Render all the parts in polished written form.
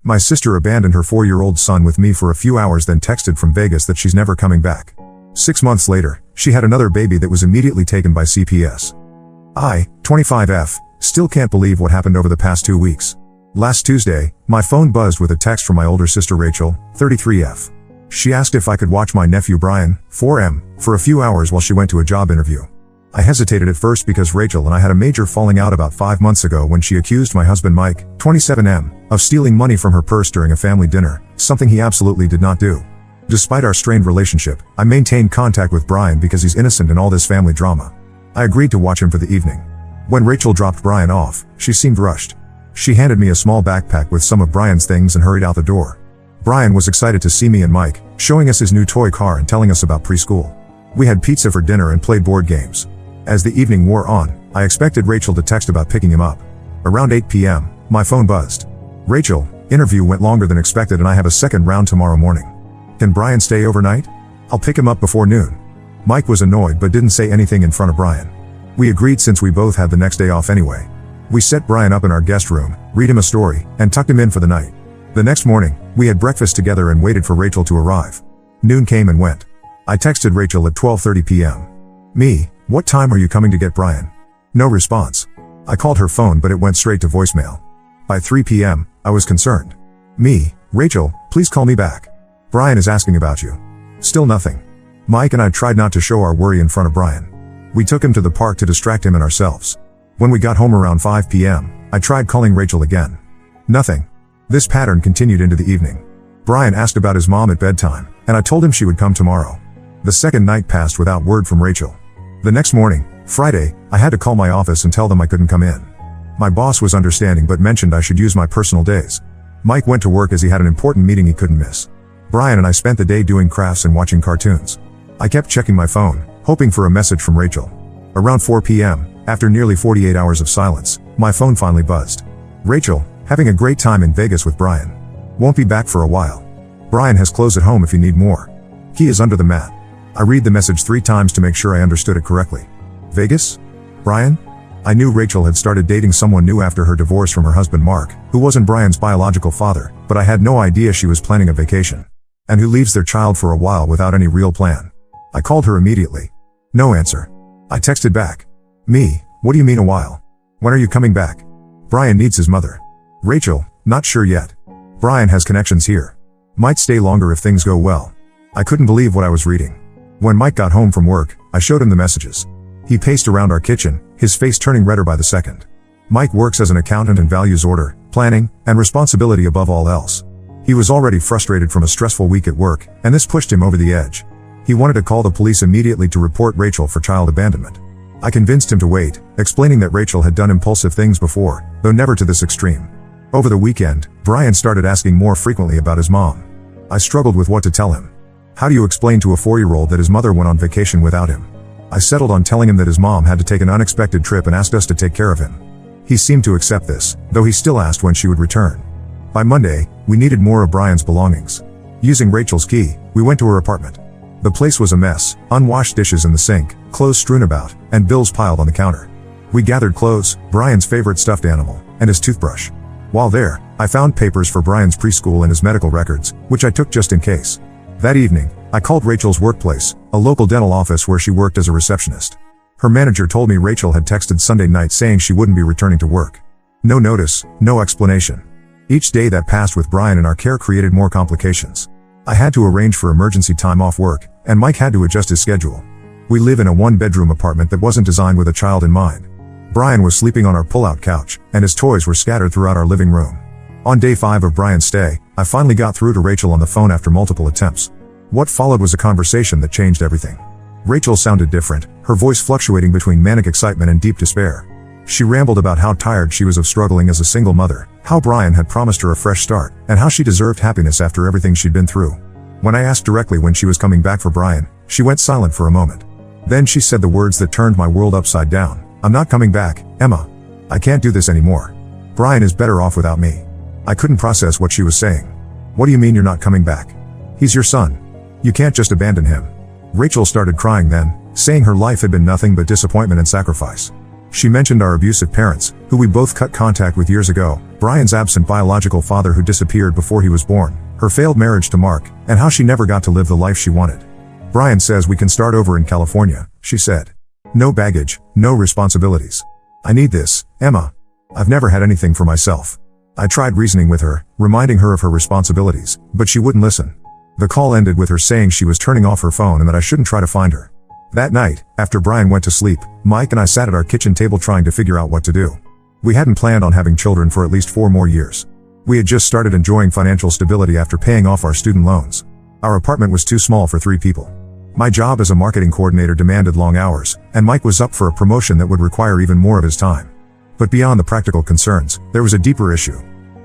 My sister abandoned her 4-year-old son with me for a few hours, then texted from Vegas that she's never coming back. 6 months later, she had another baby that was immediately taken by CPS. I, 25F, still can't believe what happened over the past 2 weeks. Last Tuesday, my phone buzzed with a text from my older sister Rachel, 33F. She asked if I could watch my nephew Brian, 4M, for a few hours while she went to a job interview. I hesitated at first because Rachel and I had a major falling out about 5 months ago when she accused my husband Mike, 27M, of stealing money from her purse during a family dinner, something he absolutely did not do. Despite our strained relationship, I maintained contact with Brian because he's innocent in all this family drama. I agreed to watch him for the evening. When Rachel dropped Brian off, she seemed rushed. She handed me a small backpack with some of Brian's things and hurried out the door. Brian was excited to see me and Mike, showing us his new toy car and telling us about preschool. We had pizza for dinner and played board games. As the evening wore on, I expected Rachel to text about picking him up. Around 8 p.m., my phone buzzed. Rachel, interview went longer than expected and I have a second round tomorrow morning. Can Brian stay overnight? I'll pick him up before noon. Mike was annoyed but didn't say anything in front of Brian. We agreed since we both had the next day off anyway. We set Brian up in our guest room, read him a story, and tucked him in for the night. The next morning, we had breakfast together and waited for Rachel to arrive. Noon came and went. I texted Rachel at 12:30 p.m. Me, what time are you coming to get Brian? No response. I called her phone but it went straight to voicemail. By 3 p.m., I was concerned. Me, Rachel, please call me back. Brian is asking about you. Still nothing. Mike and I tried not to show our worry in front of Brian. We took him to the park to distract him and ourselves. When we got home around 5 p.m., I tried calling Rachel again. Nothing. This pattern continued into the evening. Brian asked about his mom at bedtime, and I told him she would come tomorrow. The second night passed without word from Rachel. The next morning, Friday, I had to call my office and tell them I couldn't come in. My boss was understanding but mentioned I should use my personal days. Mike went to work as he had an important meeting he couldn't miss. Brian and I spent the day doing crafts and watching cartoons. I kept checking my phone, hoping for a message from Rachel. Around 4 p.m., after nearly 48 hours of silence, my phone finally buzzed. Rachel, having a great time in Vegas with Brian. Won't be back for a while. Brian has clothes at home if you need more. He is under the mat. I read the message 3 times to make sure I understood it correctly. Vegas? Brian? I knew Rachel had started dating someone new after her divorce from her husband Mark, who wasn't Brian's biological father, but I had no idea she was planning a vacation. And who leaves their child for a while without any real plan. I called her immediately. No answer. I texted back. Me, what do you mean a while? When are you coming back? Brian needs his mother. Rachel, not sure yet. Brian has connections here. Might stay longer if things go well. I couldn't believe what I was reading. When Mike got home from work, I showed him the messages. He paced around our kitchen, his face turning redder by the second. Mike works as an accountant and values order, planning, and responsibility above all else. He was already frustrated from a stressful week at work, and this pushed him over the edge. He wanted to call the police immediately to report Rachel for child abandonment. I convinced him to wait, explaining that Rachel had done impulsive things before, though never to this extreme. Over the weekend, Brian started asking more frequently about his mom. I struggled with what to tell him. How do you explain to a 4-year-old that his mother went on vacation without him? I settled on telling him that his mom had to take an unexpected trip and asked us to take care of him. He seemed to accept this, though he still asked when she would return. By Monday, we needed more of Brian's belongings. Using Rachel's key, we went to her apartment. The place was a mess, unwashed dishes in the sink, clothes strewn about, and bills piled on the counter. We gathered clothes, Brian's favorite stuffed animal, and his toothbrush. While there, I found papers for Brian's preschool and his medical records, which I took just in case. That evening, I called Rachel's workplace, a local dental office where she worked as a receptionist. Her manager told me Rachel had texted Sunday night saying she wouldn't be returning to work. No notice, no explanation. Each day that passed with Brian in our care created more complications. I had to arrange for emergency time off work, and Mike had to adjust his schedule. We live in a 1-bedroom apartment that wasn't designed with a child in mind. Brian was sleeping on our pull-out couch, and his toys were scattered throughout our living room. On day 5 of Brian's stay, I finally got through to Rachel on the phone after multiple attempts. What followed was a conversation that changed everything. Rachel sounded different, her voice fluctuating between manic excitement and deep despair. She rambled about how tired she was of struggling as a single mother, how Brian had promised her a fresh start, and how she deserved happiness after everything she'd been through. When I asked directly when she was coming back for Brian, she went silent for a moment. Then she said the words that turned my world upside down. I'm not coming back, Emma. I can't do this anymore. Brian is better off without me. I couldn't process what she was saying. What do you mean you're not coming back? He's your son. You can't just abandon him. Rachel started crying then, saying her life had been nothing but disappointment and sacrifice. She mentioned our abusive parents, who we both cut contact with years ago, Brian's absent biological father who disappeared before he was born, her failed marriage to Mark, and how she never got to live the life she wanted. Brian says we can start over in California, she said. No baggage, no responsibilities. I need this, Emma. I've never had anything for myself. I tried reasoning with her, reminding her of her responsibilities, but she wouldn't listen. The call ended with her saying she was turning off her phone and that I shouldn't try to find her. That night, after Brian went to sleep, Mike and I sat at our kitchen table trying to figure out what to do. We hadn't planned on having children for at least 4 more years. We had just started enjoying financial stability after paying off our student loans. Our apartment was too small for 3 people. My job as a marketing coordinator demanded long hours, and Mike was up for a promotion that would require even more of his time. But beyond the practical concerns, there was a deeper issue.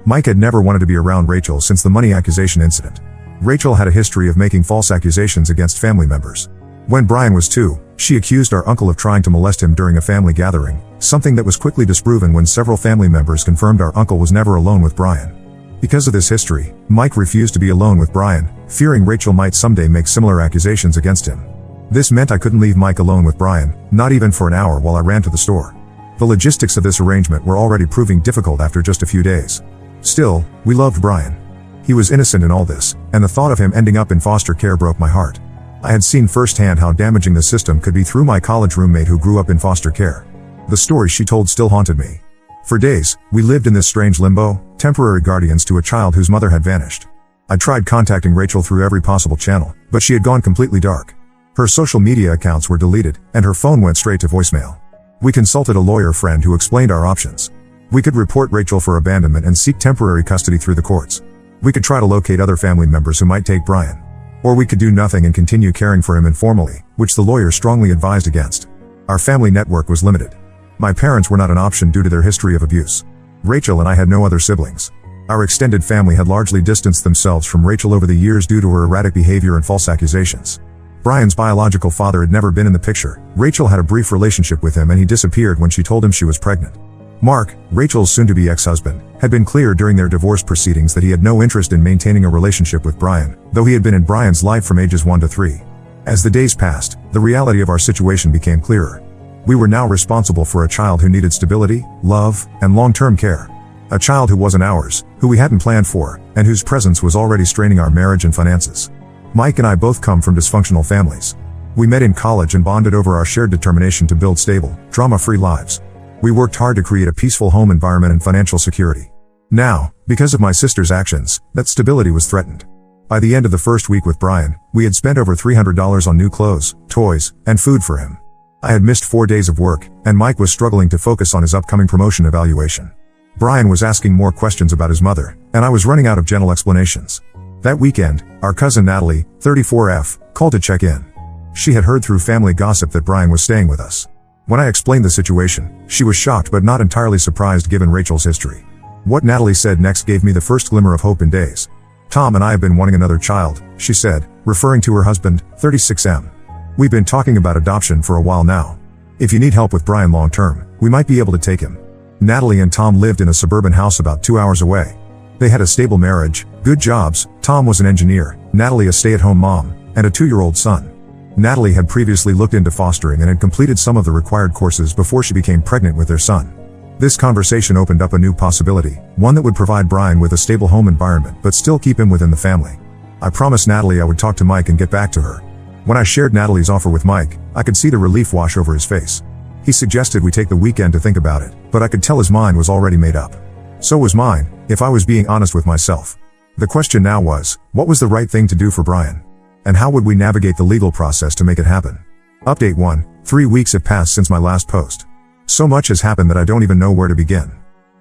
Mike had never wanted to be around Rachel since the money accusation incident. Rachel had a history of making false accusations against family members. When Brian was 2, she accused our uncle of trying to molest him during a family gathering, something that was quickly disproven when several family members confirmed our uncle was never alone with Brian. Because of this history, Mike refused to be alone with Brian, fearing Rachel might someday make similar accusations against him. This meant I couldn't leave Mike alone with Brian, not even for an hour while I ran to the store. The logistics of this arrangement were already proving difficult after just a few days. Still, we loved Brian. He was innocent in all this, and the thought of him ending up in foster care broke my heart. I had seen firsthand how damaging the system could be through my college roommate who grew up in foster care. The story she told still haunted me. For days, we lived in this strange limbo, temporary guardians to a child whose mother had vanished. I tried contacting Rachel through every possible channel, but she had gone completely dark. Her social media accounts were deleted, and her phone went straight to voicemail. We consulted a lawyer friend who explained our options. We could report Rachel for abandonment and seek temporary custody through the courts. We could try to locate other family members who might take Brian. Or we could do nothing and continue caring for him informally, which the lawyer strongly advised against. Our family network was limited. My parents were not an option due to their history of abuse. Rachel and I had no other siblings. Our extended family had largely distanced themselves from Rachel over the years due to her erratic behavior and false accusations. Brian's biological father had never been in the picture. Rachel had a brief relationship with him and he disappeared when she told him she was pregnant. Mark, Rachel's soon-to-be ex-husband, had been clear during their divorce proceedings that he had no interest in maintaining a relationship with Brian, though he had been in Brian's life from ages 1 to 3. As the days passed, the reality of our situation became clearer. We were now responsible for a child who needed stability, love, and long-term care. A child who wasn't ours, who we hadn't planned for, and whose presence was already straining our marriage and finances. Mike and I both come from dysfunctional families. We met in college and bonded over our shared determination to build stable, drama-free lives. We worked hard to create a peaceful home environment and financial security. Now, because of my sister's actions, that stability was threatened. By the end of the first week with Brian, we had spent over $300 on new clothes, toys, and food for him. I had missed 4 days of work, and Mike was struggling to focus on his upcoming promotion evaluation. Brian was asking more questions about his mother, and I was running out of gentle explanations. That weekend, our cousin Natalie, 34F, called to check in. She had heard through family gossip that Brian was staying with us. When I explained the situation, she was shocked but not entirely surprised given Rachel's history. What Natalie said next gave me the first glimmer of hope in days. Tom and I have been wanting another child, she said, referring to her husband, 36M. We've been talking about adoption for a while now. If you need help with Brian long term, we might be able to take him. Natalie and Tom lived in a suburban house about 2 hours away. They had a stable marriage, good jobs. Tom was an engineer, Natalie a stay-at-home mom, and a 2-year-old son. Natalie had previously looked into fostering and had completed some of the required courses before she became pregnant with their son. This conversation opened up a new possibility, one that would provide Brian with a stable home environment but still keep him within the family. I promised Natalie I would talk to Mike and get back to her. When I shared Natalie's offer with Mike, I could see the relief wash over his face. He suggested we take the weekend to think about it, but I could tell his mind was already made up. So was mine, if I was being honest with myself. The question now was, what was the right thing to do for Brian? And how would we navigate the legal process to make it happen? Update 1. 3 weeks have passed since my last post. So much has happened that I don't even know where to begin.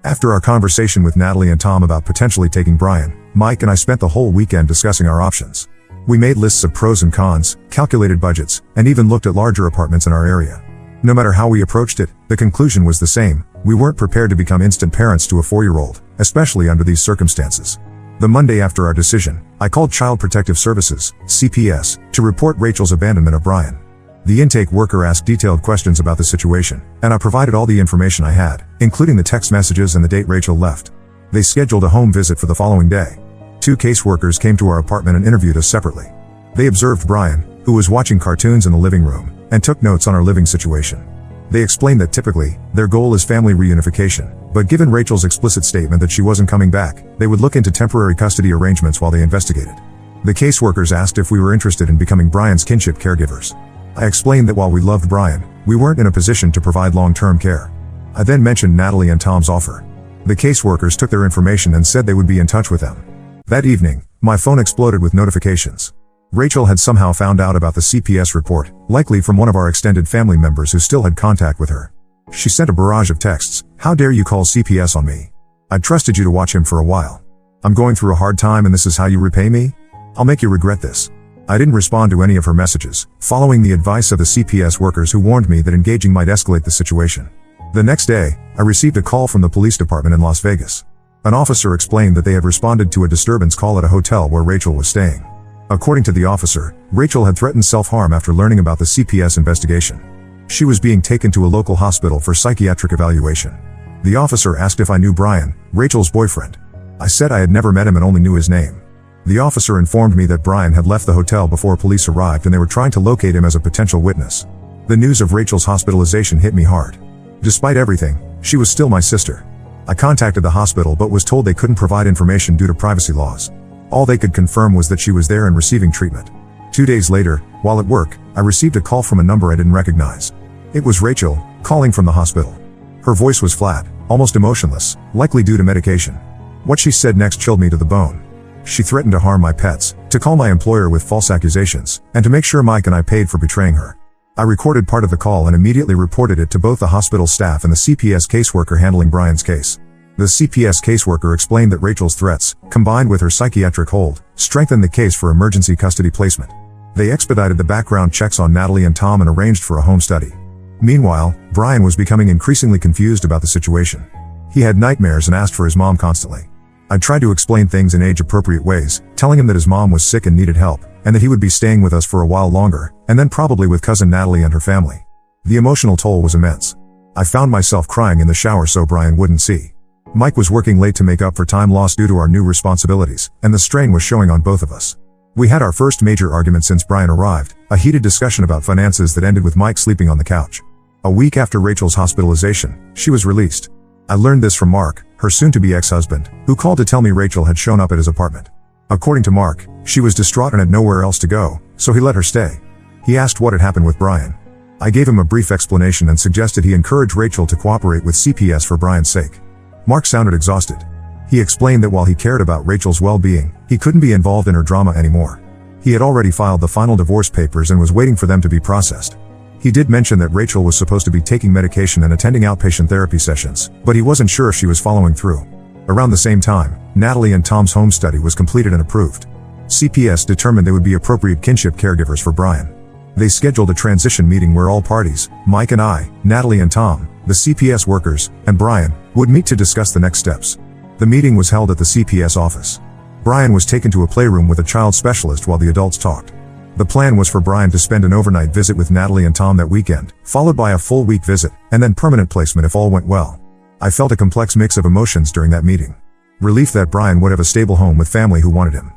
After our conversation with Natalie and Tom about potentially taking Brian, Mike and I spent the whole weekend discussing our options. We made lists of pros and cons, calculated budgets, and even looked at larger apartments in our area. No matter how we approached it, the conclusion was the same. We weren't prepared to become instant parents to a 4-year-old, especially under these circumstances. The Monday after our decision, I called Child Protective Services, CPS, to report Rachel's abandonment of Brian. The intake worker asked detailed questions about the situation, and I provided all the information I had, including the text messages and the date Rachel left. They scheduled a home visit for the following day. 2 caseworkers came to our apartment and interviewed us separately. They observed Brian, who was watching cartoons in the living room, and took notes on our living situation. They explained that typically, their goal is family reunification, but given Rachel's explicit statement that she wasn't coming back, they would look into temporary custody arrangements while they investigated. The caseworkers asked if we were interested in becoming Brian's kinship caregivers. I explained that while we loved Brian, we weren't in a position to provide long-term care. I then mentioned Natalie and Tom's offer. The caseworkers took their information and said they would be in touch with them. That evening, my phone exploded with notifications. Rachel had somehow found out about the CPS report, likely from one of our extended family members who still had contact with her. She sent a barrage of texts. "How dare you call CPS on me? I trusted you to watch him for a while. I'm going through a hard time and this is how you repay me? I'll make you regret this." I didn't respond to any of her messages, following the advice of the CPS workers who warned me that engaging might escalate the situation. The next day, I received a call from the police department in Las Vegas. An officer explained that they had responded to a disturbance call at a hotel where Rachel was staying. According to the officer, Rachel had threatened self-harm after learning about the CPS investigation. She was being taken to a local hospital for psychiatric evaluation. The officer asked if I knew Brian, Rachel's boyfriend. I said I had never met him and only knew his name. The officer informed me that Brian had left the hotel before police arrived and they were trying to locate him as a potential witness. The news of Rachel's hospitalization hit me hard. Despite everything, she was still my sister. I contacted the hospital but was told they couldn't provide information due to privacy laws. All they could confirm was that she was there and receiving treatment. 2 days later, while at work, I received a call from a number I didn't recognize. It was Rachel, calling from the hospital. Her voice was flat, almost emotionless, likely due to medication. What she said next chilled me to the bone. She threatened to harm my pets, to call my employer with false accusations, and to make sure Mike and I paid for betraying her. I recorded part of the call and immediately reported it to both the hospital staff and the CPS caseworker handling Brian's case. The CPS caseworker explained that Rachel's threats, combined with her psychiatric hold, strengthened the case for emergency custody placement. They expedited the background checks on Natalie and Tom and arranged for a home study. Meanwhile, Brian was becoming increasingly confused about the situation. He had nightmares and asked for his mom constantly. I tried to explain things in age-appropriate ways, telling him that his mom was sick and needed help, and that he would be staying with us for a while longer, and then probably with cousin Natalie and her family. The emotional toll was immense. I found myself crying in the shower so Brian wouldn't see. Mike was working late to make up for time lost due to our new responsibilities, and the strain was showing on both of us. We had our first major argument since Brian arrived, a heated discussion about finances that ended with Mike sleeping on the couch. A week after Rachel's hospitalization, she was released. I learned this from Mark, her soon-to-be ex-husband, who called to tell me Rachel had shown up at his apartment. According to Mark, she was distraught and had nowhere else to go, so he let her stay. He asked what had happened with Brian. I gave him a brief explanation and suggested he encourage Rachel to cooperate with CPS for Brian's sake. Mark sounded exhausted. He explained that while he cared about Rachel's well-being, he couldn't be involved in her drama anymore. He had already filed the final divorce papers and was waiting for them to be processed. He did mention that Rachel was supposed to be taking medication and attending outpatient therapy sessions, but he wasn't sure if she was following through. Around the same time, Natalie and Tom's home study was completed and approved. CPS determined they would be appropriate kinship caregivers for Brian. They scheduled a transition meeting where all parties, Mike and I, Natalie and Tom, the CPS workers, and Brian, would meet to discuss the next steps. The meeting was held at the CPS office. Brian was taken to a playroom with a child specialist while the adults talked. The plan was for Brian to spend an overnight visit with Natalie and Tom that weekend, followed by a full week visit, and then permanent placement if all went well. I felt a complex mix of emotions during that meeting. Relief that Brian would have a stable home with family who wanted him.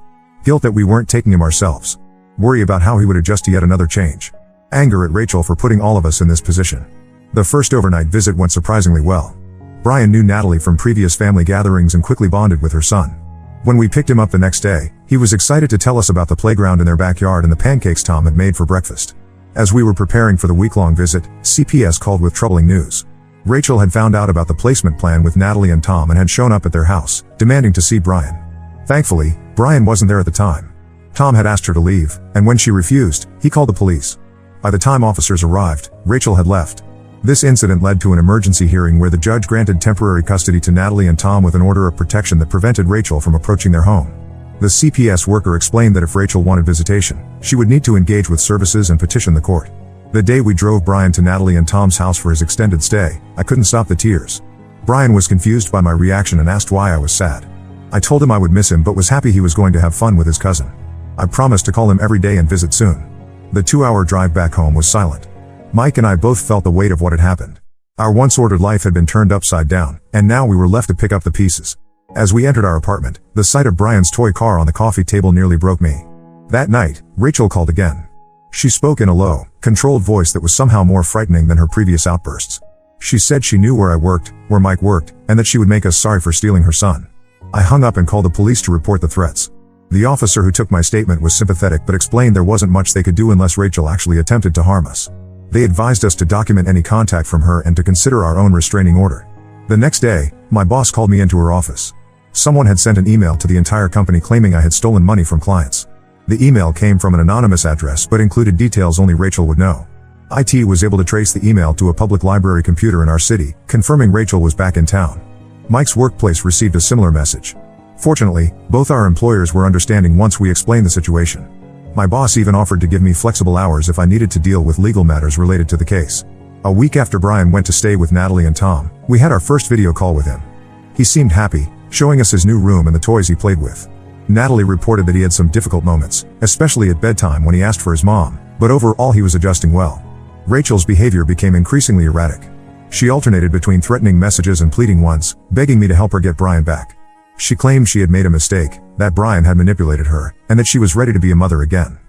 Guilt that we weren't taking him ourselves. Worry about how he would adjust to yet another change. Anger at Rachel for putting all of us in this position. The first overnight visit went surprisingly well. Brian knew Natalie from previous family gatherings and quickly bonded with her son. When we picked him up the next day, he was excited to tell us about the playground in their backyard and the pancakes Tom had made for breakfast. As we were preparing for the week-long visit, CPS called with troubling news. Rachel had found out about the placement plan with Natalie and Tom and had shown up at their house, demanding to see Brian. Thankfully, Brian wasn't there at the time. Tom had asked her to leave, and when she refused, he called the police. By the time officers arrived, Rachel had left. This incident led to an emergency hearing where the judge granted temporary custody to Natalie and Tom with an order of protection that prevented Rachel from approaching their home. The CPS worker explained that if Rachel wanted visitation, she would need to engage with services and petition the court. The day we drove Brian to Natalie and Tom's house for his extended stay, I couldn't stop the tears. Brian was confused by my reaction and asked why I was sad. I told him I would miss him but was happy he was going to have fun with his cousin. I promised to call him every day and visit soon. The 2-hour drive back home was silent. Mike and I both felt the weight of what had happened. Our once ordered life had been turned upside down, and now we were left to pick up the pieces. As we entered our apartment, the sight of Brian's toy car on the coffee table nearly broke me. That night, Rachel called again. She spoke in a low, controlled voice that was somehow more frightening than her previous outbursts. She said she knew where I worked, where Mike worked, and that she would make us sorry for stealing her son. I hung up and called the police to report the threats. The officer who took my statement was sympathetic but explained there wasn't much they could do unless Rachel actually attempted to harm us. They advised us to document any contact from her and to consider our own restraining order. The next day, my boss called me into her office. Someone had sent an email to the entire company claiming I had stolen money from clients. The email came from an anonymous address but included details only Rachel would know. IT was able to trace the email to a public library computer in our city, confirming Rachel was back in town. Mike's workplace received a similar message. Fortunately, both our employers were understanding once we explained the situation. My boss even offered to give me flexible hours if I needed to deal with legal matters related to the case. A week after Brian went to stay with Natalie and Tom, we had our first video call with him. He seemed happy, showing us his new room and the toys he played with. Natalie reported that he had some difficult moments, especially at bedtime when he asked for his mom, but overall he was adjusting well. Rachel's behavior became increasingly erratic. She alternated between threatening messages and pleading ones, begging me to help her get Brian back. She claimed she had made a mistake, that Brian had manipulated her, and that she was ready to be a mother again.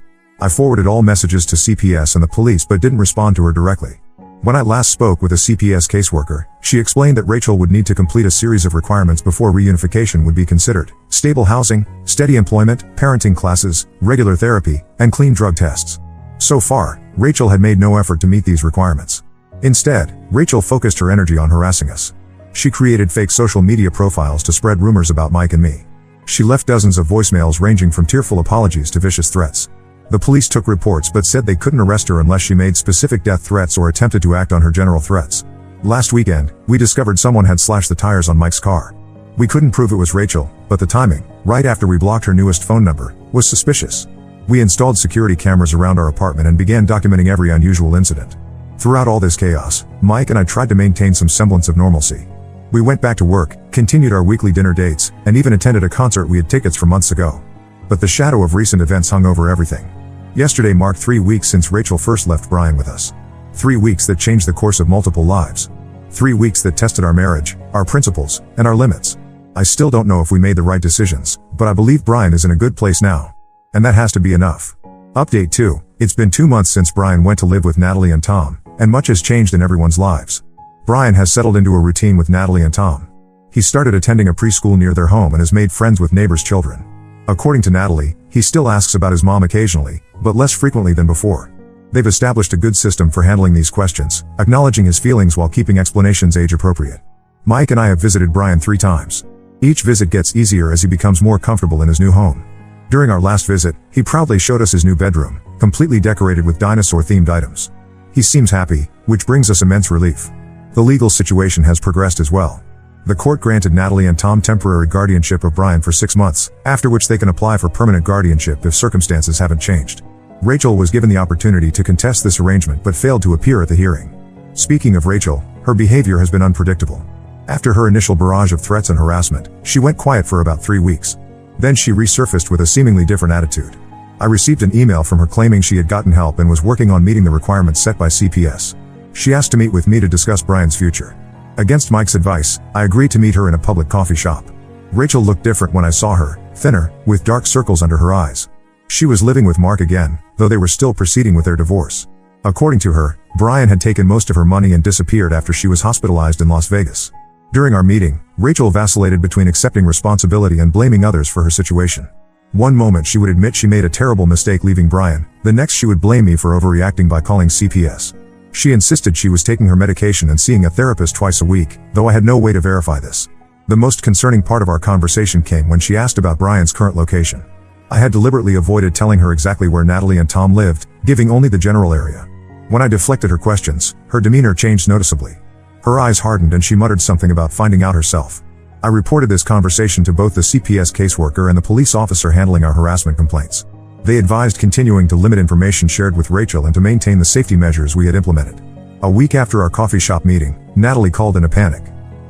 I forwarded all messages to CPS and the police but didn't respond to her directly. When I last spoke with a CPS caseworker, she explained that Rachel would need to complete a series of requirements before reunification would be considered: stable housing, steady employment, parenting classes, regular therapy, and clean drug tests. So far, Rachel had made no effort to meet these requirements. Instead, Rachel focused her energy on harassing us. She created fake social media profiles to spread rumors about Mike and me. She left dozens of voicemails ranging from tearful apologies to vicious threats. The police took reports but said they couldn't arrest her unless she made specific death threats or attempted to act on her general threats. Last weekend, we discovered someone had slashed the tires on Mike's car. We couldn't prove it was Rachel, but the timing, right after we blocked her newest phone number, was suspicious. We installed security cameras around our apartment and began documenting every unusual incident. Throughout all this chaos, Mike and I tried to maintain some semblance of normalcy. We went back to work, continued our weekly dinner dates, and even attended a concert we had tickets for months ago. But the shadow of recent events hung over everything. Yesterday marked 3 weeks since Rachel first left Brian with us. 3 weeks that changed the course of multiple lives. 3 weeks that tested our marriage, our principles, and our limits. I still don't know if we made the right decisions, but I believe Brian is in a good place now. And that has to be enough. Update 2. It's been 2 months since Brian went to live with Natalie and Tom, and much has changed in everyone's lives. Brian has settled into a routine with Natalie and Tom. He started attending a preschool near their home and has made friends with neighbors' children. According to Natalie, he still asks about his mom occasionally, but less frequently than before. They've established a good system for handling these questions, acknowledging his feelings while keeping explanations age-appropriate. Mike and I have visited Brian 3 times. Each visit gets easier as he becomes more comfortable in his new home. During our last visit, he proudly showed us his new bedroom, completely decorated with dinosaur-themed items. He seems happy, which brings us immense relief. The legal situation has progressed as well. The court granted Natalie and Tom temporary guardianship of Brian for 6 months, after which they can apply for permanent guardianship if circumstances haven't changed. Rachel was given the opportunity to contest this arrangement but failed to appear at the hearing. Speaking of Rachel, her behavior has been unpredictable. After her initial barrage of threats and harassment, she went quiet for about 3 weeks. Then she resurfaced with a seemingly different attitude. I received an email from her claiming she had gotten help and was working on meeting the requirements set by CPS. She asked to meet with me to discuss Brian's future. Against Mike's advice, I agreed to meet her in a public coffee shop. Rachel looked different when I saw her, thinner, with dark circles under her eyes. She was living with Mark again, though they were still proceeding with their divorce. According to her, Brian had taken most of her money and disappeared after she was hospitalized in Las Vegas. During our meeting, Rachel vacillated between accepting responsibility and blaming others for her situation. One moment she would admit she made a terrible mistake leaving Brian, the next she would blame me for overreacting by calling CPS. She insisted she was taking her medication and seeing a therapist twice a week, though I had no way to verify this. The most concerning part of our conversation came when she asked about Brian's current location. I had deliberately avoided telling her exactly where Natalie and Tom lived, giving only the general area. When I deflected her questions, her demeanor changed noticeably. Her eyes hardened and she muttered something about finding out herself. I reported this conversation to both the CPS caseworker and the police officer handling our harassment complaints. They advised continuing to limit information shared with Rachel and to maintain the safety measures we had implemented. A week after our coffee shop meeting, Natalie called in a panic.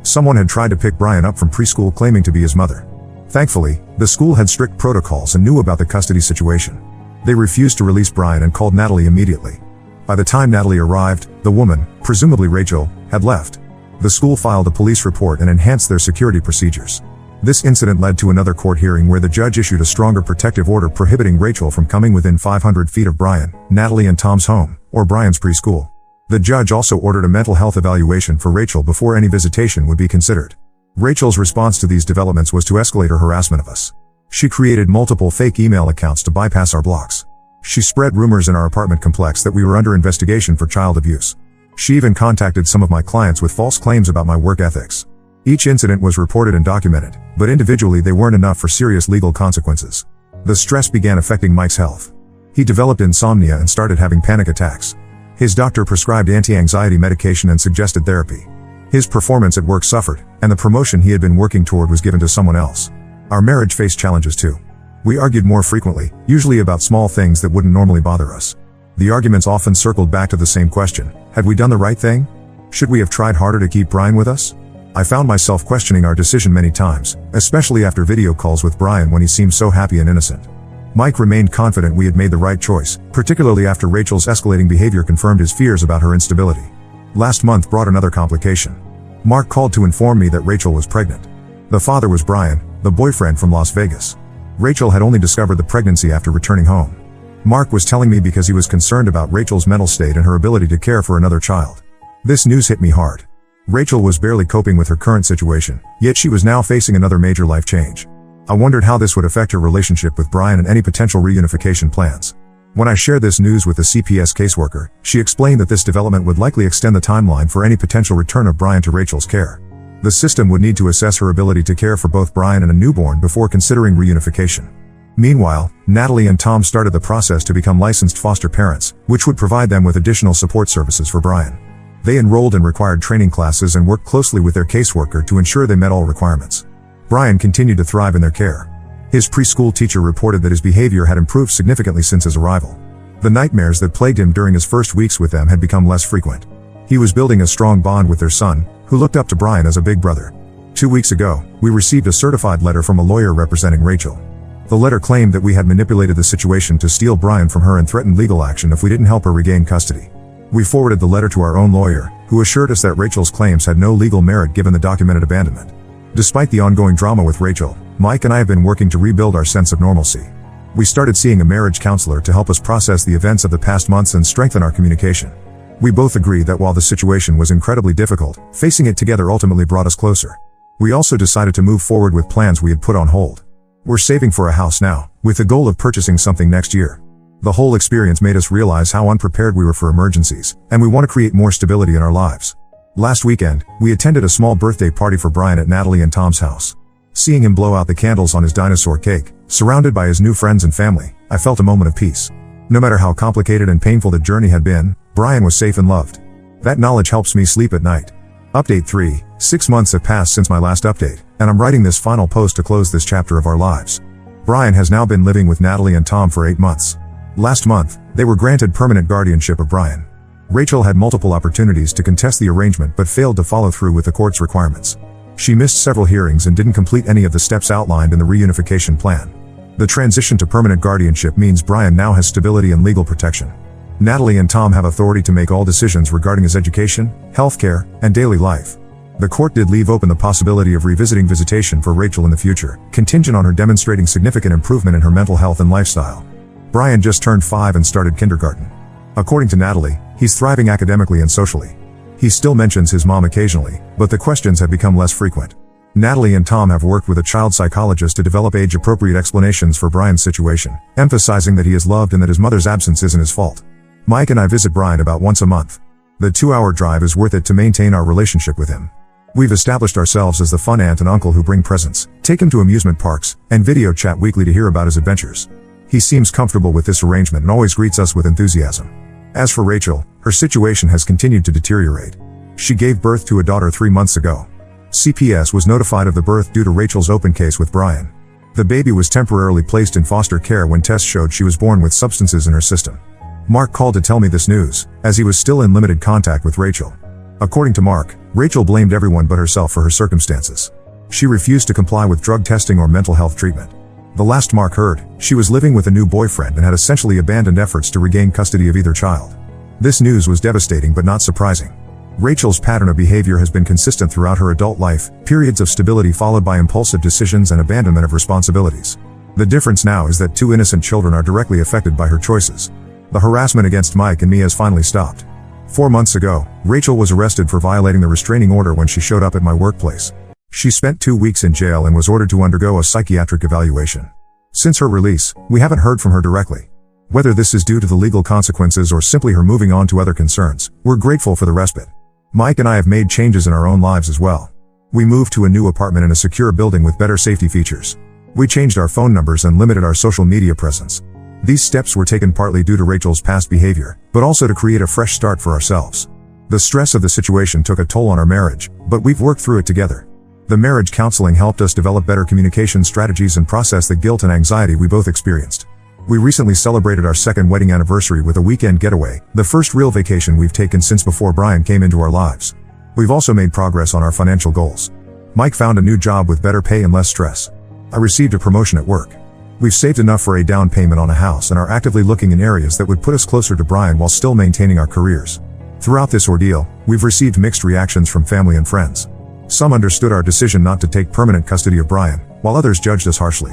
Someone had tried to pick Brian up from preschool claiming to be his mother. Thankfully, the school had strict protocols and knew about the custody situation. They refused to release Brian and called Natalie immediately. By the time Natalie arrived, the woman, presumably Rachel, had left. The school filed a police report and enhanced their security procedures. This incident led to another court hearing where the judge issued a stronger protective order prohibiting Rachel from coming within 500 feet of Brian, Natalie and Tom's home, or Brian's preschool. The judge also ordered a mental health evaluation for Rachel before any visitation would be considered. Rachel's response to these developments was to escalate her harassment of us. She created multiple fake email accounts to bypass our blocks. She spread rumors in our apartment complex that we were under investigation for child abuse. She even contacted some of my clients with false claims about my work ethics. Each incident was reported and documented, but individually they weren't enough for serious legal consequences. The stress began affecting Mike's health. He developed insomnia and started having panic attacks. His doctor prescribed anti-anxiety medication and suggested therapy. His performance at work suffered, and the promotion he had been working toward was given to someone else. Our marriage faced challenges too. We argued more frequently, usually about small things that wouldn't normally bother us. The arguments often circled back to the same question: had we done the right thing? Should we have tried harder to keep Brian with us? I found myself questioning our decision many times, especially after video calls with Brian when he seemed so happy and innocent. Mike remained confident we had made the right choice, particularly after Rachel's escalating behavior confirmed his fears about her instability. Last month brought another complication. Mark called to inform me that Rachel was pregnant. The father was Brian, the boyfriend from Las Vegas. Rachel had only discovered the pregnancy after returning home. Mark was telling me because he was concerned about Rachel's mental state and her ability to care for another child. This news hit me hard. Rachel was barely coping with her current situation, yet she was now facing another major life change. I wondered how this would affect her relationship with Brian and any potential reunification plans. When I shared this news with the CPS caseworker, she explained that this development would likely extend the timeline for any potential return of Brian to Rachel's care. The system would need to assess her ability to care for both Brian and a newborn before considering reunification. Meanwhile, Natalie and Tom started the process to become licensed foster parents, which would provide them with additional support services for Brian. They enrolled in required training classes and worked closely with their caseworker to ensure they met all requirements. Brian continued to thrive in their care. His preschool teacher reported that his behavior had improved significantly since his arrival. The nightmares that plagued him during his first weeks with them had become less frequent. He was building a strong bond with their son, who looked up to Brian as a big brother. 2 weeks ago, we received a certified letter from a lawyer representing Rachel. The letter claimed that we had manipulated the situation to steal Brian from her and threatened legal action if we didn't help her regain custody. We forwarded the letter to our own lawyer, who assured us that Rachel's claims had no legal merit given the documented abandonment. Despite the ongoing drama with Rachel, Mike and I have been working to rebuild our sense of normalcy. We started seeing a marriage counselor to help us process the events of the past months and strengthen our communication. We both agree that while the situation was incredibly difficult, facing it together ultimately brought us closer. We also decided to move forward with plans we had put on hold. We're saving for a house now, with the goal of purchasing something next year. The whole experience made us realize how unprepared we were for emergencies, and we want to create more stability in our lives. Last weekend, we attended a small birthday party for Brian at Natalie and Tom's house. Seeing him blow out the candles on his dinosaur cake, surrounded by his new friends and family, I felt a moment of peace. No matter how complicated and painful the journey had been, Brian was safe and loved. That knowledge helps me sleep at night. Update 3. 6 months have passed since my last update, and I'm writing this final post to close this chapter of our lives. Brian has now been living with Natalie and Tom for 8 months. Last month, they were granted permanent guardianship of Brian. Rachel had multiple opportunities to contest the arrangement but failed to follow through with the court's requirements. She missed several hearings and didn't complete any of the steps outlined in the reunification plan. The transition to permanent guardianship means Brian now has stability and legal protection. Natalie and Tom have authority to make all decisions regarding his education, healthcare, and daily life. The court did leave open the possibility of revisiting visitation for Rachel in the future, contingent on her demonstrating significant improvement in her mental health and lifestyle. Brian just turned 5 and started kindergarten. According to Natalie, he's thriving academically and socially. He still mentions his mom occasionally, but the questions have become less frequent. Natalie and Tom have worked with a child psychologist to develop age-appropriate explanations for Brian's situation, emphasizing that he is loved and that his mother's absence isn't his fault. Mike and I visit Brian about once a month. The 2-hour drive is worth it to maintain our relationship with him. We've established ourselves as the fun aunt and uncle who bring presents, take him to amusement parks, and video chat weekly to hear about his adventures. He seems comfortable with this arrangement and always greets us with enthusiasm. As for Rachel, her situation has continued to deteriorate. She gave birth to a daughter 3 months ago. CPS was notified of the birth due to Rachel's open case with Brian. The baby was temporarily placed in foster care when tests showed she was born with substances in her system. Mark called to tell me this news, as he was still in limited contact with Rachel. According to Mark, Rachel blamed everyone but herself for her circumstances. She refused to comply with drug testing or mental health treatment. The last Mark heard, she was living with a new boyfriend and had essentially abandoned efforts to regain custody of either child. This news was devastating but not surprising. Rachel's pattern of behavior has been consistent throughout her adult life, periods of stability followed by impulsive decisions and abandonment of responsibilities. The difference now is that 2 innocent children are directly affected by her choices. The harassment against Mike and me has finally stopped. 4 months ago, Rachel was arrested for violating the restraining order when she showed up at my workplace. She spent 2 weeks in jail and was ordered to undergo a psychiatric evaluation. Since her release, we haven't heard from her directly. Whether this is due to the legal consequences or simply her moving on to other concerns, we're grateful for the respite. Mike and I have made changes in our own lives as well. We moved to a new apartment in a secure building with better safety features. We changed our phone numbers and limited our social media presence. These steps were taken partly due to Rachel's past behavior, but also to create a fresh start for ourselves. The stress of the situation took a toll on our marriage, but we've worked through it together. The marriage counseling helped us develop better communication strategies and process the guilt and anxiety we both experienced. We recently celebrated our 2nd wedding anniversary with a weekend getaway, the first real vacation we've taken since before Brian came into our lives. We've also made progress on our financial goals. Mike found a new job with better pay and less stress. I received a promotion at work. We've saved enough for a down payment on a house and are actively looking in areas that would put us closer to Brian while still maintaining our careers. Throughout this ordeal, we've received mixed reactions from family and friends. Some understood our decision not to take permanent custody of Brian, while others judged us harshly.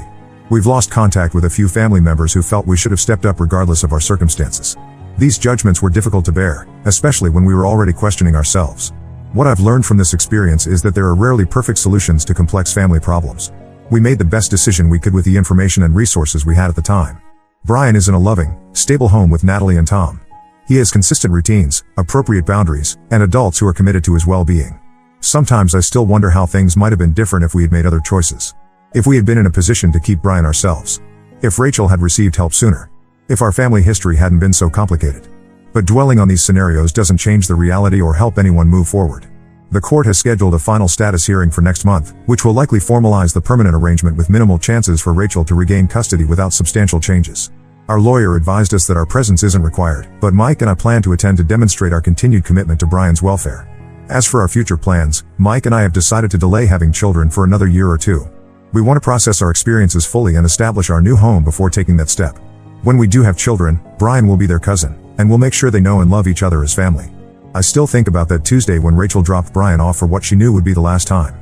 We've lost contact with a few family members who felt we should have stepped up regardless of our circumstances. These judgments were difficult to bear, especially when we were already questioning ourselves. What I've learned from this experience is that there are rarely perfect solutions to complex family problems. We made the best decision we could with the information and resources we had at the time. Brian is in a loving, stable home with Natalie and Tom. He has consistent routines, appropriate boundaries, and adults who are committed to his well-being. Sometimes I still wonder how things might have been different if we had made other choices. If we had been in a position to keep Brian ourselves. If Rachel had received help sooner. If our family history hadn't been so complicated. But dwelling on these scenarios doesn't change the reality or help anyone move forward. The court has scheduled a final status hearing for next month, which will likely formalize the permanent arrangement with minimal chances for Rachel to regain custody without substantial changes. Our lawyer advised us that our presence isn't required, but Mike and I plan to attend to demonstrate our continued commitment to Brian's welfare. As for our future plans, Mike and I have decided to delay having children for another year or 2. We want to process our experiences fully and establish our new home before taking that step. When we do have children, Brian will be their cousin, and we'll make sure they know and love each other as family. I still think about that Tuesday when Rachel dropped Brian off for what she knew would be the last time.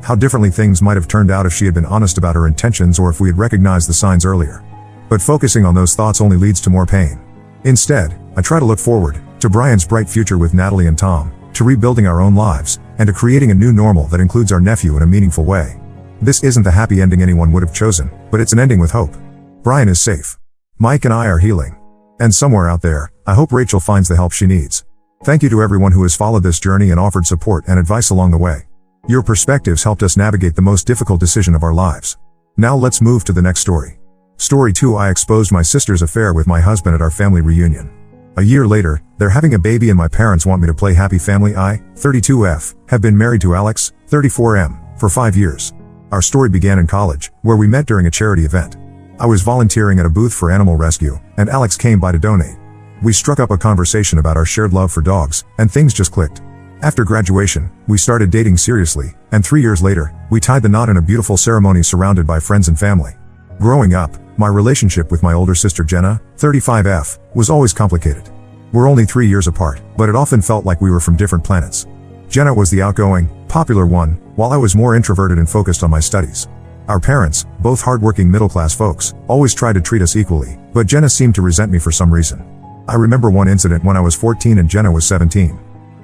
How differently things might have turned out if she had been honest about her intentions or if we had recognized the signs earlier. But focusing on those thoughts only leads to more pain. Instead, I try to look forward to Brian's bright future with Natalie and Tom, to rebuilding our own lives, and to creating a new normal that includes our nephew in a meaningful way. This isn't the happy ending anyone would have chosen, but it's an ending with hope. Brian is safe. Mike and I are healing. And somewhere out there, I hope Rachel finds the help she needs. Thank you to everyone who has followed this journey and offered support and advice along the way. Your perspectives helped us navigate the most difficult decision of our lives. Now let's move to the next story. Story 2. I exposed my sister's affair with my husband at our family reunion. A year later, they're having a baby and my parents want me to play happy family. I, 32F, have been married to Alex, 34M, for 5 years. Our story began in college, where we met during a charity event. I was volunteering at a booth for animal rescue, and Alex came by to donate. We struck up a conversation about our shared love for dogs, and things just clicked. After graduation, we started dating seriously, and 3 years later, we tied the knot in a beautiful ceremony surrounded by friends and family. Growing up, my relationship with my older sister Jenna, 35F, was always complicated. We're only 3 years apart, but it often felt like we were from different planets. Jenna was the outgoing, popular one, while I was more introverted and focused on my studies. Our parents, both hardworking middle-class folks, always tried to treat us equally, but Jenna seemed to resent me for some reason. I remember one incident when I was 14 and Jenna was 17.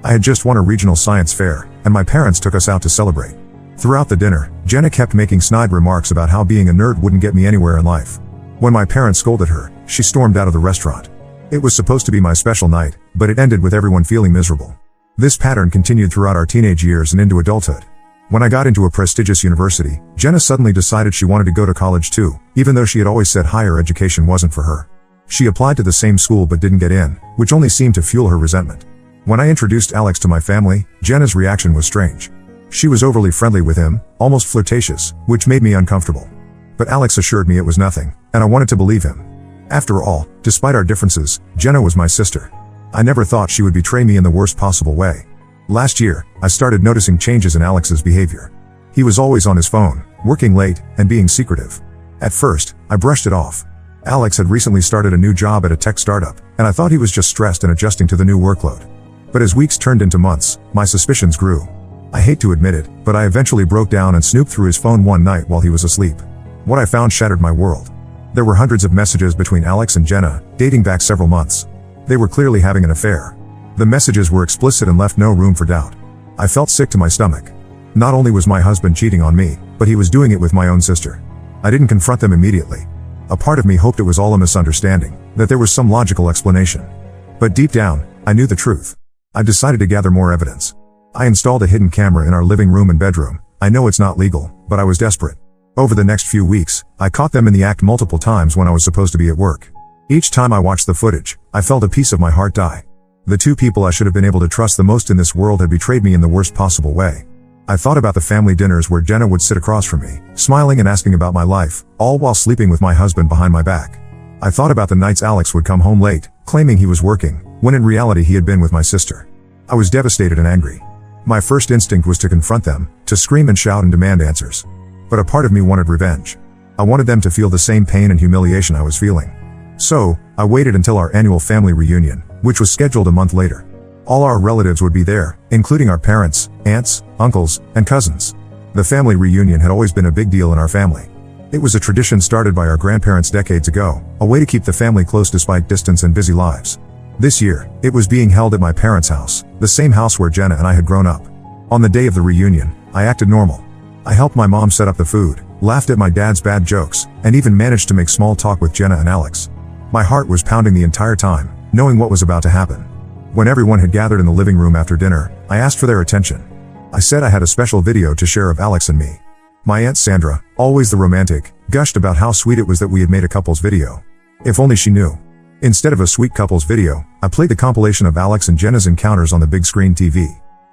I had just won a regional science fair, and my parents took us out to celebrate. Throughout the dinner, Jenna kept making snide remarks about how being a nerd wouldn't get me anywhere in life. When my parents scolded her, she stormed out of the restaurant. It was supposed to be my special night, but it ended with everyone feeling miserable. This pattern continued throughout our teenage years and into adulthood. When I got into a prestigious university, Jenna suddenly decided she wanted to go to college too, even though she had always said higher education wasn't for her. She applied to the same school but didn't get in, which only seemed to fuel her resentment. When I introduced Alex to my family, Jenna's reaction was strange. She was overly friendly with him, almost flirtatious, which made me uncomfortable. But Alex assured me it was nothing, and I wanted to believe him. After all, despite our differences, Jenna was my sister. I never thought she would betray me in the worst possible way. Last year, I started noticing changes in Alex's behavior. He was always on his phone, working late, and being secretive. At first, I brushed it off. Alex had recently started a new job at a tech startup, and I thought he was just stressed and adjusting to the new workload. But as weeks turned into months, my suspicions grew. I hate to admit it, but I eventually broke down and snooped through his phone one night while he was asleep. What I found shattered my world. There were hundreds of messages between Alex and Jenna, dating back several months. They were clearly having an affair. The messages were explicit and left no room for doubt. I felt sick to my stomach. Not only was my husband cheating on me, but he was doing it with my own sister. I didn't confront them immediately. A part of me hoped it was all a misunderstanding, that there was some logical explanation. But deep down, I knew the truth. I decided to gather more evidence. I installed a hidden camera in our living room and bedroom. I know it's not legal, but I was desperate. Over the next few weeks, I caught them in the act multiple times when I was supposed to be at work. Each time I watched the footage, I felt a piece of my heart die. The two people I should have been able to trust the most in this world had betrayed me in the worst possible way. I thought about the family dinners where Jenna would sit across from me, smiling and asking about my life, all while sleeping with my husband behind my back. I thought about the nights Alex would come home late, claiming he was working, when in reality he had been with my sister. I was devastated and angry. My first instinct was to confront them, to scream and shout and demand answers. But a part of me wanted revenge. I wanted them to feel the same pain and humiliation I was feeling. So, I waited until our annual family reunion, which was scheduled a month later. All our relatives would be there, including our parents, aunts, uncles, and cousins. The family reunion had always been a big deal in our family. It was a tradition started by our grandparents decades ago, a way to keep the family close despite distance and busy lives. This year, it was being held at my parents' house, the same house where Jenna and I had grown up. On the day of the reunion, I acted normal. I helped my mom set up the food, laughed at my dad's bad jokes, and even managed to make small talk with Jenna and Alex. My heart was pounding the entire time, knowing what was about to happen. When everyone had gathered in the living room after dinner, I asked for their attention. I said I had a special video to share of Alex and me. My Aunt Sandra, always the romantic, gushed about how sweet it was that we had made a couple's video. If only she knew. Instead of a sweet couple's video, I played the compilation of Alex and Jenna's encounters on the big screen TV.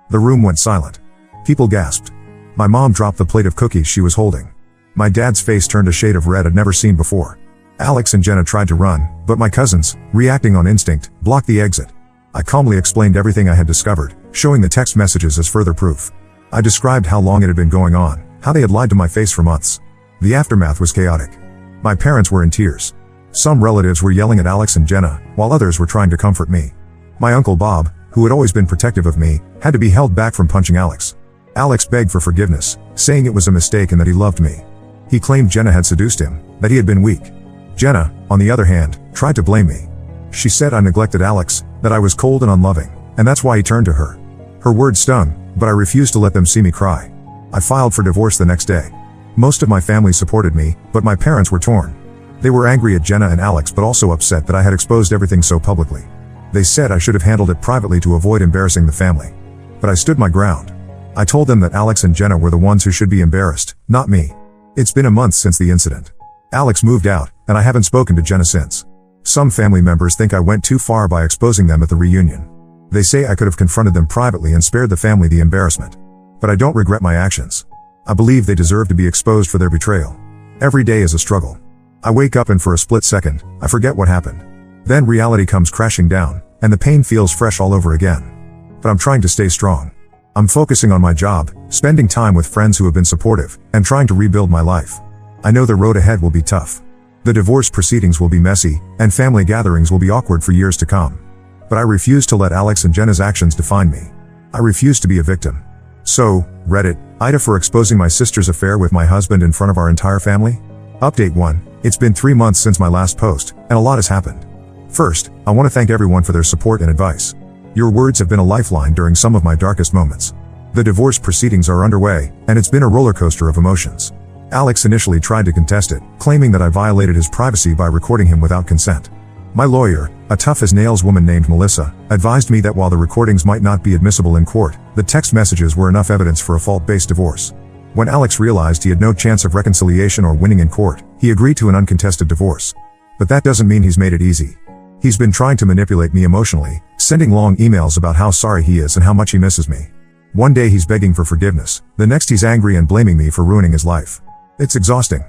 The room went silent. People gasped. My mom dropped the plate of cookies she was holding. My dad's face turned a shade of red I'd never seen before. Alex and Jenna tried to run, but my cousins, reacting on instinct, blocked the exit. I calmly explained everything I had discovered, showing the text messages as further proof. I described how long it had been going on, how they had lied to my face for months. The aftermath was chaotic. My parents were in tears. Some relatives were yelling at Alex and Jenna, while others were trying to comfort me. My uncle Bob, who had always been protective of me, had to be held back from punching Alex. Alex begged for forgiveness, saying it was a mistake and that he loved me. He claimed Jenna had seduced him, that he had been weak. Jenna, on the other hand, tried to blame me. She said I neglected Alex, that I was cold and unloving, and that's why he turned to her. Her words stung, but I refused to let them see me cry. I filed for divorce the next day. Most of my family supported me, but my parents were torn. They were angry at Jenna and Alex but also upset that I had exposed everything so publicly. They said I should have handled it privately to avoid embarrassing the family. But I stood my ground. I told them that Alex and Jenna were the ones who should be embarrassed, not me. It's been a month since the incident. Alex moved out, and I haven't spoken to Jenna since. Some family members think I went too far by exposing them at the reunion. They say I could have confronted them privately and spared the family the embarrassment. But I don't regret my actions. I believe they deserve to be exposed for their betrayal. Every day is a struggle. I wake up and for a split second, I forget what happened. Then reality comes crashing down, and the pain feels fresh all over again. But I'm trying to stay strong. I'm focusing on my job, spending time with friends who have been supportive, and trying to rebuild my life. I know the road ahead will be tough. The divorce proceedings will be messy, and family gatherings will be awkward for years to come. But I refuse to let Alex and Jenna's actions define me. I refuse to be a victim. So, Reddit, Ida for exposing my sister's affair with my husband in front of our entire family? Update 1. It's been 3 months since my last post, and a lot has happened. First, I want to thank everyone for their support and advice. Your words have been a lifeline during some of my darkest moments. The divorce proceedings are underway, and it's been a roller coaster of emotions. Alex initially tried to contest it, claiming that I violated his privacy by recording him without consent. My lawyer, a tough-as-nails woman named Melissa, advised me that while the recordings might not be admissible in court, the text messages were enough evidence for a fault-based divorce. When Alex realized he had no chance of reconciliation or winning in court, he agreed to an uncontested divorce. But that doesn't mean he's made it easy. He's been trying to manipulate me emotionally, sending long emails about how sorry he is and how much he misses me. One day he's begging for forgiveness, the next he's angry and blaming me for ruining his life. It's exhausting.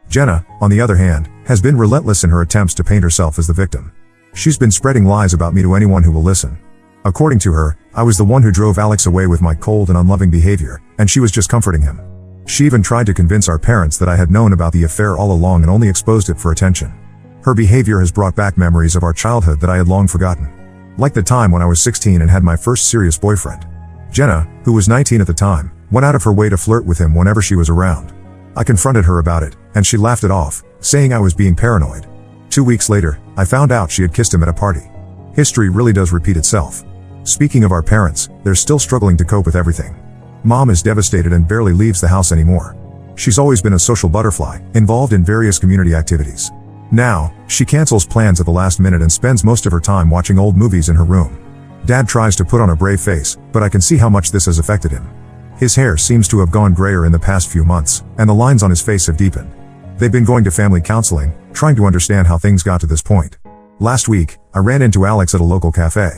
Jenna, on the other hand, has been relentless in her attempts to paint herself as the victim. She's been spreading lies about me to anyone who will listen. According to her, I was the one who drove Alex away with my cold and unloving behavior, and she was just comforting him. She even tried to convince our parents that I had known about the affair all along and only exposed it for attention. Her behavior has brought back memories of our childhood that I had long forgotten. Like the time when I was 16 and had my first serious boyfriend. Jenna, who was 19 at the time, went out of her way to flirt with him whenever she was around. I confronted her about it, and she laughed it off, saying I was being paranoid. 2 weeks later, I found out she had kissed him at a party. History really does repeat itself. Speaking of our parents, they're still struggling to cope with everything. Mom is devastated and barely leaves the house anymore. She's always been a social butterfly, involved in various community activities. Now, she cancels plans at the last minute and spends most of her time watching old movies in her room. Dad tries to put on a brave face, but I can see how much this has affected him. His hair seems to have gone grayer in the past few months, and the lines on his face have deepened. They've been going to family counseling, trying to understand how things got to this point. Last week, I ran into Alex at a local cafe.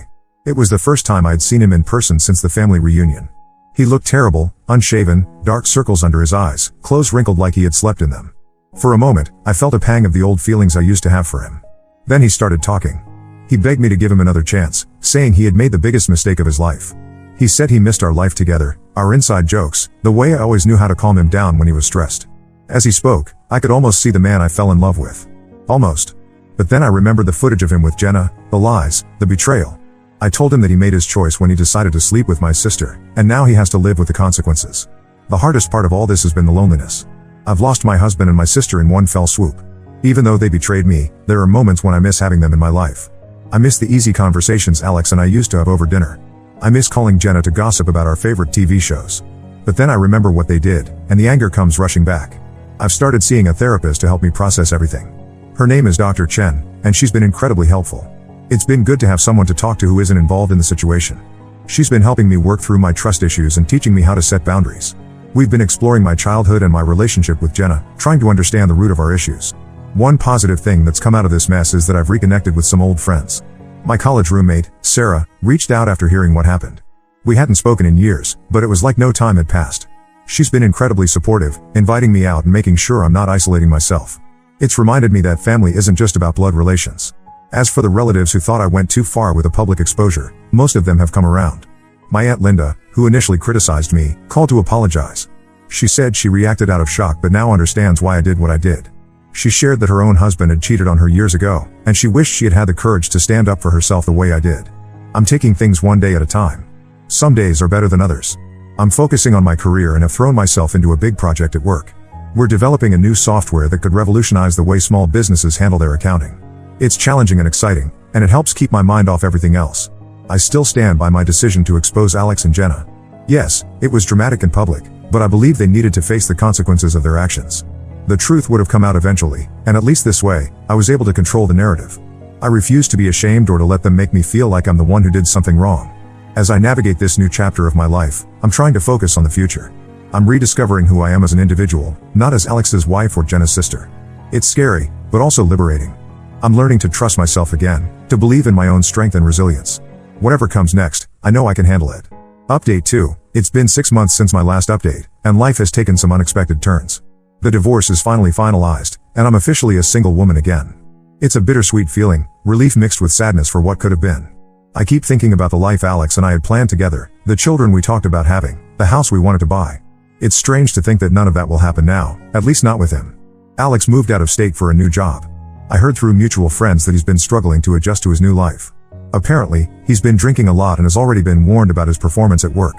It was the first time I'd seen him in person since the family reunion. He looked terrible, unshaven, dark circles under his eyes, clothes wrinkled like he had slept in them. For a moment, I felt a pang of the old feelings I used to have for him. Then he started talking. He begged me to give him another chance, saying he had made the biggest mistake of his life. He said he missed our life together, our inside jokes, the way I always knew how to calm him down when he was stressed. As he spoke, I could almost see the man I fell in love with. Almost. But then I remembered the footage of him with Jenna, the lies, the betrayal. I told him that he made his choice when he decided to sleep with my sister, and now he has to live with the consequences. The hardest part of all this has been the loneliness. I've lost my husband and my sister in one fell swoop. Even though they betrayed me, there are moments when I miss having them in my life. I miss the easy conversations Alex and I used to have over dinner. I miss calling Jenna to gossip about our favorite TV shows. But then I remember what they did, and the anger comes rushing back. I've started seeing a therapist to help me process everything. Her name is Dr. Chen, and she's been incredibly helpful. It's been good to have someone to talk to who isn't involved in the situation. She's been helping me work through my trust issues and teaching me how to set boundaries. We've been exploring my childhood and my relationship with Jenna, trying to understand the root of our issues. One positive thing that's come out of this mess is that I've reconnected with some old friends. My college roommate, Sarah, reached out after hearing what happened. We hadn't spoken in years, but it was like no time had passed. She's been incredibly supportive, inviting me out and making sure I'm not isolating myself. It's reminded me that family isn't just about blood relations. As for the relatives who thought I went too far with a public exposure, most of them have come around. My Aunt Linda, who initially criticized me, called to apologize. She said she reacted out of shock but now understands why I did what I did. She shared that her own husband had cheated on her years ago, and she wished she had had the courage to stand up for herself the way I did. I'm taking things one day at a time. Some days are better than others. I'm focusing on my career and have thrown myself into a big project at work. We're developing a new software that could revolutionize the way small businesses handle their accounting. It's challenging and exciting, and it helps keep my mind off everything else. I still stand by my decision to expose Alex and Jenna. Yes, it was dramatic and public, but I believe they needed to face the consequences of their actions. The truth would have come out eventually, and at least this way, I was able to control the narrative. I refuse to be ashamed or to let them make me feel like I'm the one who did something wrong. As I navigate this new chapter of my life, I'm trying to focus on the future. I'm rediscovering who I am as an individual, not as Alex's wife or Jenna's sister. It's scary, but also liberating. I'm learning to trust myself again, to believe in my own strength and resilience. Whatever comes next, I know I can handle it. Update 2. It's been 6 months since my last update, and life has taken some unexpected turns. The divorce is finally finalized, and I'm officially a single woman again. It's a bittersweet feeling, relief mixed with sadness for what could have been. I keep thinking about the life Alex and I had planned together, the children we talked about having, the house we wanted to buy. It's strange to think that none of that will happen now, at least not with him. Alex moved out of state for a new job. I heard through mutual friends that he's been struggling to adjust to his new life. Apparently, he's been drinking a lot and has already been warned about his performance at work.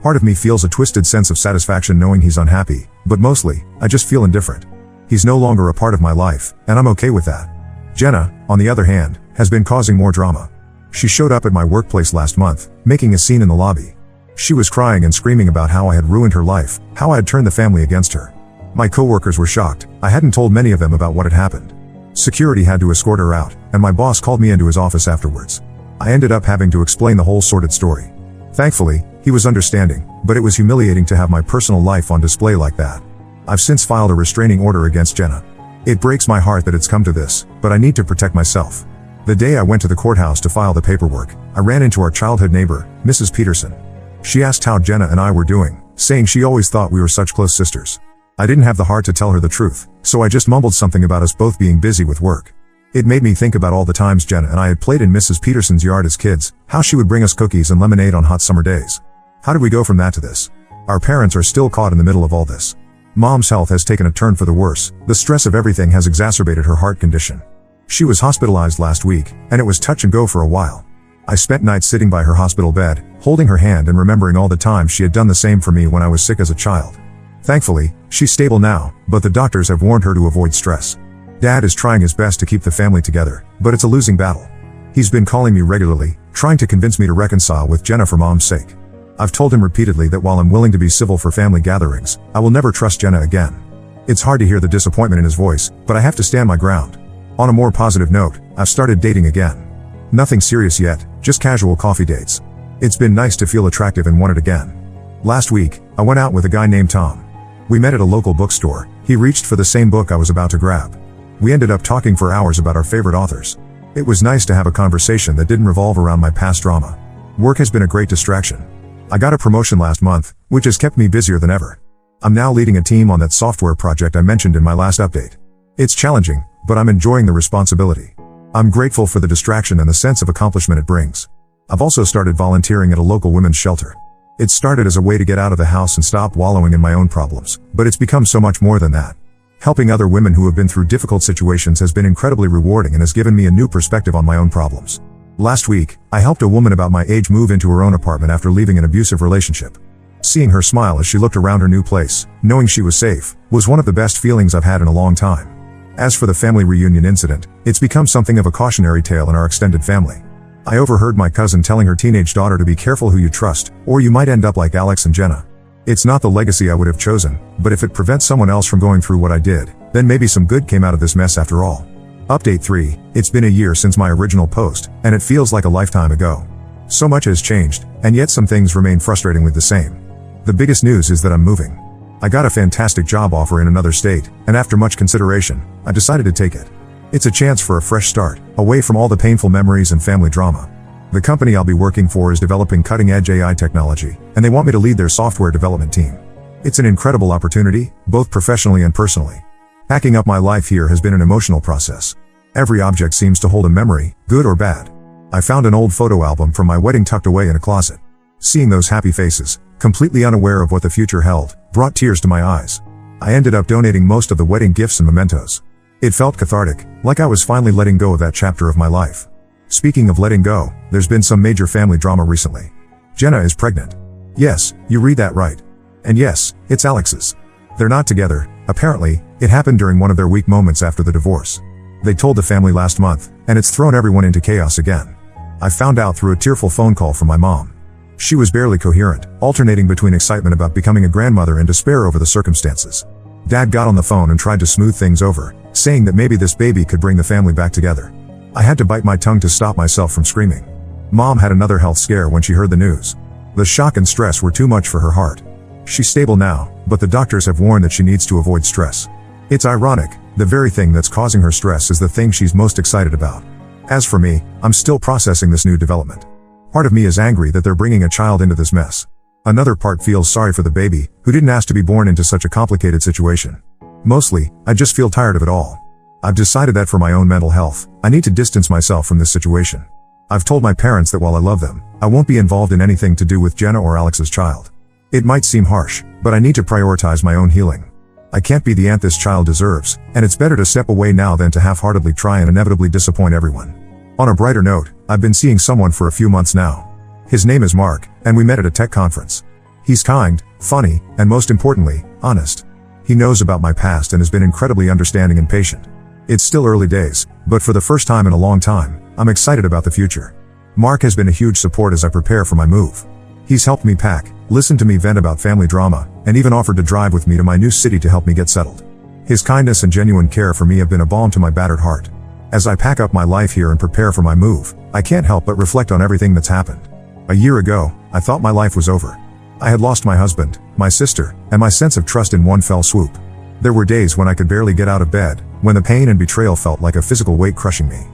Part of me feels a twisted sense of satisfaction knowing he's unhappy, but mostly, I just feel indifferent. He's no longer a part of my life, and I'm okay with that. Jenna, on the other hand, has been causing more drama. She showed up at my workplace last month, making a scene in the lobby. She was crying and screaming about how I had ruined her life, how I had turned the family against her. My coworkers were shocked. I hadn't told many of them about what had happened. Security had to escort her out, and my boss called me into his office afterwards. I ended up having to explain the whole sordid story. Thankfully, he was understanding, but it was humiliating to have my personal life on display like that. I've since filed a restraining order against Jenna. It breaks my heart that it's come to this, but I need to protect myself. The day I went to the courthouse to file the paperwork, I ran into our childhood neighbor, Mrs. Peterson. She asked how Jenna and I were doing, saying she always thought we were such close sisters. I didn't have the heart to tell her the truth, so I just mumbled something about us both being busy with work. It made me think about all the times Jenna and I had played in Mrs. Peterson's yard as kids, how she would bring us cookies and lemonade on hot summer days. How did we go from that to this? Our parents are still caught in the middle of all this. Mom's health has taken a turn for the worse. The stress of everything has exacerbated her heart condition. She was hospitalized last week, and it was touch and go for a while. I spent nights sitting by her hospital bed, holding her hand and remembering all the times she had done the same for me when I was sick as a child. Thankfully, she's stable now, but the doctors have warned her to avoid stress. Dad is trying his best to keep the family together, but it's a losing battle. He's been calling me regularly, trying to convince me to reconcile with Jenna for Mom's sake. I've told him repeatedly that while I'm willing to be civil for family gatherings, I will never trust Jenna again. It's hard to hear the disappointment in his voice, but I have to stand my ground. On a more positive note, I've started dating again. Nothing serious yet, just casual coffee dates. It's been nice to feel attractive and want it again. Last week, I went out with a guy named Tom. We met at a local bookstore. He reached for the same book I was about to grab. We ended up talking for hours about our favorite authors. It was nice to have a conversation that didn't revolve around my past drama. Work has been a great distraction. I got a promotion last month, which has kept me busier than ever. I'm now leading a team on that software project I mentioned in my last update. It's challenging, but I'm enjoying the responsibility. I'm grateful for the distraction and the sense of accomplishment it brings. I've also started volunteering at a local women's shelter. It started as a way to get out of the house and stop wallowing in my own problems, but it's become so much more than that. Helping other women who have been through difficult situations has been incredibly rewarding and has given me a new perspective on my own problems. Last week, I helped a woman about my age move into her own apartment after leaving an abusive relationship. Seeing her smile as she looked around her new place, knowing she was safe, was one of the best feelings I've had in a long time. As for the family reunion incident, it's become something of a cautionary tale in our extended family. I overheard my cousin telling her teenage daughter to be careful who you trust, or you might end up like Alex and Jenna. It's not the legacy I would have chosen, but if it prevents someone else from going through what I did, then maybe some good came out of this mess after all. Update 3, it's been a year since my original post, and it feels like a lifetime ago. So much has changed, and yet some things remain frustratingly the same. The biggest news is that I'm moving. I got a fantastic job offer in another state, and after much consideration, I decided to take it. It's a chance for a fresh start, away from all the painful memories and family drama. The company I'll be working for is developing cutting-edge AI technology, and they want me to lead their software development team. It's an incredible opportunity, both professionally and personally. Packing up my life here has been an emotional process. Every object seems to hold a memory, good or bad. I found an old photo album from my wedding tucked away in a closet. Seeing those happy faces, completely unaware of what the future held, brought tears to my eyes. I ended up donating most of the wedding gifts and mementos. It felt cathartic, like I was finally letting go of that chapter of my life. Speaking of letting go, there's been some major family drama recently. Jenna is pregnant. Yes, you read that right. And yes, it's Alex's. They're not together. Apparently, it happened during one of their weak moments after the divorce. They told the family last month, and it's thrown everyone into chaos again. I found out through a tearful phone call from my mom. She was barely coherent, alternating between excitement about becoming a grandmother and despair over the circumstances. Dad got on the phone and tried to smooth things over, saying that maybe this baby could bring the family back together. I had to bite my tongue to stop myself from screaming. Mom had another health scare when she heard the news. The shock and stress were too much for her heart. She's stable now, but the doctors have warned that she needs to avoid stress. It's ironic, the very thing that's causing her stress is the thing she's most excited about. As for me, I'm still processing this new development. Part of me is angry that they're bringing a child into this mess. Another part feels sorry for the baby, who didn't ask to be born into such a complicated situation. Mostly, I just feel tired of it all. I've decided that for my own mental health, I need to distance myself from this situation. I've told my parents that while I love them, I won't be involved in anything to do with Jenna or Alex's child. It might seem harsh, but I need to prioritize my own healing. I can't be the aunt this child deserves, and it's better to step away now than to half-heartedly try and inevitably disappoint everyone. On a brighter note, I've been seeing someone for a few months now. His name is Mark, and we met at a tech conference. He's kind, funny, and most importantly, honest. He knows about my past and has been incredibly understanding and patient. It's still early days, but for the first time in a long time, I'm excited about the future. Mark has been a huge support as I prepare for my move. He's helped me pack, listened to me vent about family drama, and even offered to drive with me to my new city to help me get settled. His kindness and genuine care for me have been a balm to my battered heart. As I pack up my life here and prepare for my move, I can't help but reflect on everything that's happened. A year ago, I thought my life was over. I had lost my husband, my sister, and my sense of trust in one fell swoop. There were days when I could barely get out of bed, when the pain and betrayal felt like a physical weight crushing me.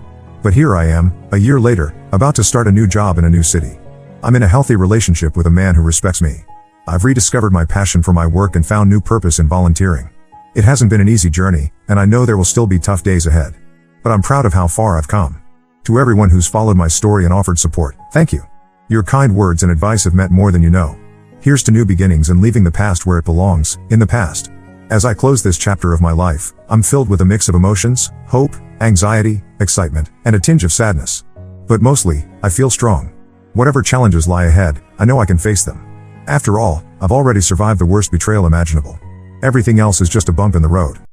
But here I am, a year later, about to start a new job in a new city. I'm in a healthy relationship with a man who respects me. I've rediscovered my passion for my work and found new purpose in volunteering. It hasn't been an easy journey, and I know there will still be tough days ahead. But I'm proud of how far I've come. To everyone who's followed my story and offered support, thank you. Your kind words and advice have meant more than you know. Here's to new beginnings and leaving the past where it belongs, in the past. As I close this chapter of my life, I'm filled with a mix of emotions, hope, anxiety, excitement, and a tinge of sadness. But mostly, I feel strong. Whatever challenges lie ahead, I know I can face them. After all, I've already survived the worst betrayal imaginable. Everything else is just a bump in the road.